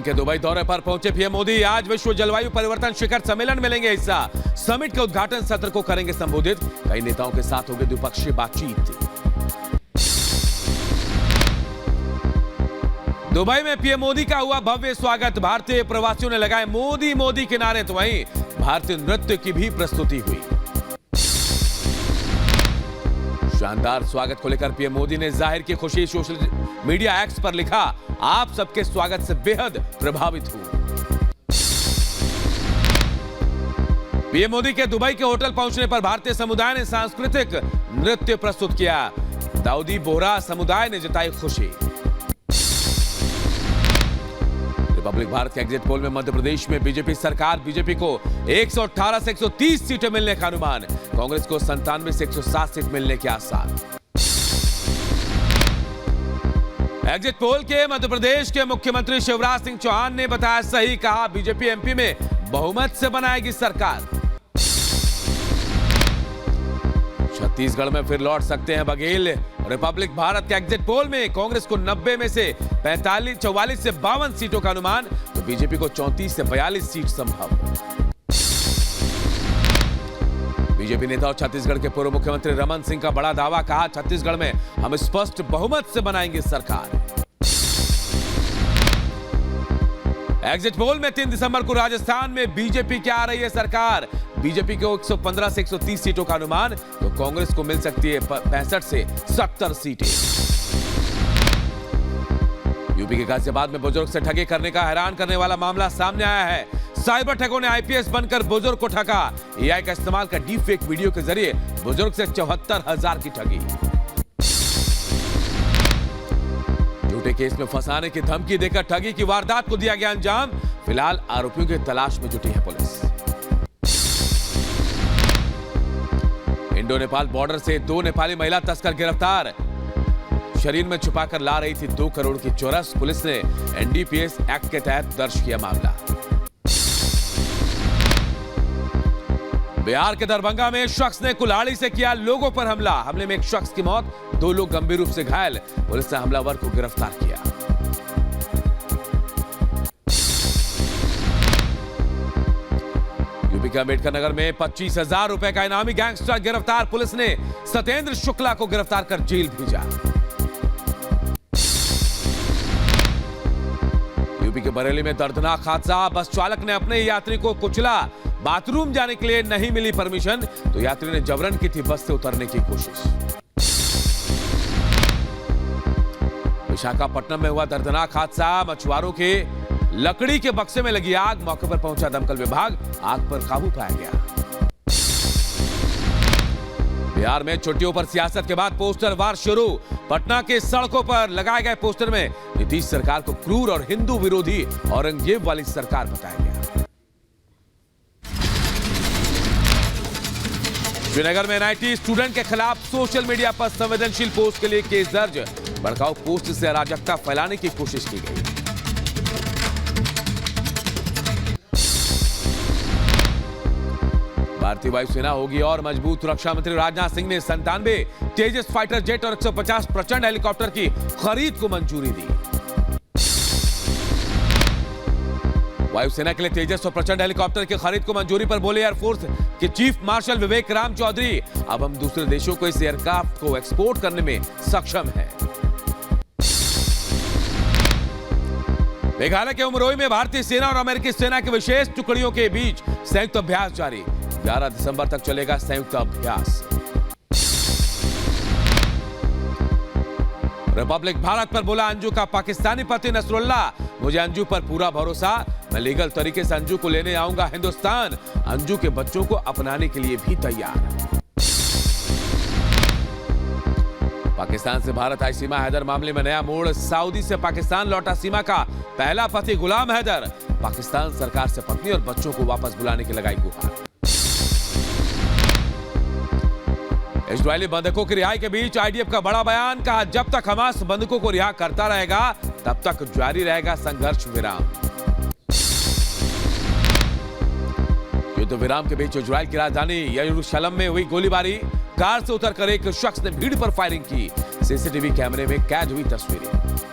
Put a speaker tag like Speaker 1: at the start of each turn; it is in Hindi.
Speaker 1: के दुबई दौरे पर पहुंचे पीएम मोदी। आज विश्व जलवायु परिवर्तन शिखर सम्मेलन में लेंगे हिस्सा। समिट के उद्घाटन सत्र को करेंगे संबोधित। कई नेताओं के साथ होगी द्विपक्षीय बातचीत। दुबई में पीएम मोदी का हुआ भव्य स्वागत। भारतीय प्रवासियों ने लगाए मोदी मोदी के नारे, तो वहीं भारतीय नृत्य की भी प्रस्तुति हुई। शानदार स्वागत को लेकर पीएम मोदी ने जाहिर की खुशी। सोशल मीडिया एक्स पर लिखा, आप सबके स्वागत से बेहद प्रभावित हूं। पीएम मोदी के दुबई के होटल पहुंचने पर भारतीय समुदाय ने सांस्कृतिक नृत्य प्रस्तुत किया। दाऊदी बोहरा समुदाय ने जताई खुशी। रिपब्लिक भारत के एग्जिट पोल में मध्य प्रदेश में बीजेपी सरकार, बीजेपी को 118 से 130 सीटें मिलने का अनुमान। कांग्रेस को 97 से 107 सीट मिलने के आसार। एग्जिट पोल के मध्य प्रदेश के मुख्यमंत्री शिवराज सिंह चौहान ने बताया सही, कहा बीजेपी एमपी में बहुमत से बनाएगी सरकार। छत्तीसगढ़ में फिर लौट सकते हैं बघेल। रिपब्लिक भारत के एग्जिट पोल में कांग्रेस को 90 में से 44 से 52 सीटों का अनुमान, तो बीजेपी को 34 से 42 सीट संभव। बीजेपी नेता और छत्तीसगढ़ के पूर्व मुख्यमंत्री रमन सिंह का बड़ा दावा, कहा छत्तीसगढ़ में हम स्पष्ट बहुमत से बनाएंगे सरकार। एग्जिट पोल में 3 दिसंबर को राजस्थान में बीजेपी की आ रही है सरकार। बीजेपी को 115 से 130 सीटों का अनुमान, तो कांग्रेस को मिल सकती है 65 से 70 सीटें। यूपी के गाजियाबाद में बुजुर्ग से ठगी करने का हैरान करने वाला मामला सामने आया है। साइबर ठगों ने आईपीएस बनकर बुजुर्ग को ठगा। एआई का इस्तेमाल कर डीप फेक वीडियो के जरिए बुजुर्ग से 74,000 की ठगी। झूठे केस में फंसाने की धमकी देकर ठगी की वारदात को दिया गया अंजाम। फिलहाल आरोपियों की तलाश में जुटी है पुलिस। इंडो नेपाल बॉर्डर से 2 नेपाली महिला तस्कर गिरफ्तार। शरीर में छुपाकर ला रही थी 2 करोड़ की चोरस। पुलिस ने एनडीपीएस एक्ट के तहत दर्ज किया मामला। बिहार के दरभंगा में शख्स ने कुल्हाड़ी से किया लोगों पर हमला। हमले में एक शख्स की मौत, 2 लोग गंभीर रूप से घायल। पुलिस ने हमलावर को गिरफ्तार किया। यूपी के अंबेडकर नगर में 25,000 रुपए का इनामी गैंगस्टर गिरफ्तार। पुलिस ने सत्येंद्र शुक्ला को गिरफ्तार कर जेल भेजा। यूपी के बरेली में दर्दनाक हादसा। बस चालक ने अपने यात्री को कुचला। बाथरूम जाने के लिए नहीं मिली परमिशन, तो यात्री ने जबरन की थी बस से उतरने की कोशिश। विशाखापट्टनम में हुआ दर्दनाक हादसा। मछुआरों के लकड़ी के बक्से में लगी आग। मौके पर पहुंचा दमकल विभाग, आग पर काबू पाया गया। बिहार में छुट्टियों पर सियासत के बाद पोस्टर वार शुरू। पटना के सड़कों पर लगाए गए पोस्टर में नीतीश सरकार को क्रूर और हिंदू विरोधी औरंगजेब वाली सरकार बताया गया। श्रीनगर में एनआईटी स्टूडेंट के खिलाफ सोशल मीडिया पर संवेदनशील पोस्ट के लिए केस दर्ज। भड़काऊ पोस्ट से अराजकता फैलाने की कोशिश की गई। भारतीय वायुसेना होगी और मजबूत। रक्षा मंत्री राजनाथ सिंह ने 97 तेजस फाइटर जेट और 150 प्रचंड हेलीकॉप्टर की खरीद को मंजूरी दी। वायुसेना के लिए तेजस और प्रचंड हेलीकॉप्टर की खरीद को मंजूरी पर बोले एयरफोर्स के चीफ मार्शल विवेक राम चौधरी, अब हम दूसरे देशों को इस एयरक्राफ्ट को एक्सपोर्ट करने में सक्षम हैं। मेघालय के उमरोई में भारतीय सेना और अमेरिकी सेना की विशेष टुकड़ियों के बीच संयुक्त अभ्यास जारी। 11 दिसंबर तक चलेगा संयुक्त अभ्यास। रिपब्लिक भारत पर बोला अंजू का पाकिस्तानी पति नसरुल्लाह, मुझे अंजू पर पूरा भरोसा, मैं लीगल तरीके से अंजू को लेने आऊंगा हिंदुस्तान। अंजू के बच्चों को अपनाने के लिए भी तैयार। पाकिस्तान से भारत आई सीमा हैदर मामले में नया मोड़। सऊदी से पाकिस्तान लौटा सीमा का पहला पति गुलाम हैदर। पाकिस्तान सरकार से पत्नी और बच्चों को वापस बुलाने की लगाई गुहार। इजरायली बंधकों की रिहाई के बीच आईडीएफ का बड़ा बयान, कहा जब तक हमास बंधकों को रिहा करता रहेगा तब तक जारी रहेगा संघर्ष विराम। युद्ध विराम के बीच इजरायल की राजधानी यरूशलेम में हुई गोलीबारी। कार से उतरकर एक शख्स ने भीड़ पर फायरिंग की। सीसीटीवी कैमरे में कैद हुई तस्वीरें।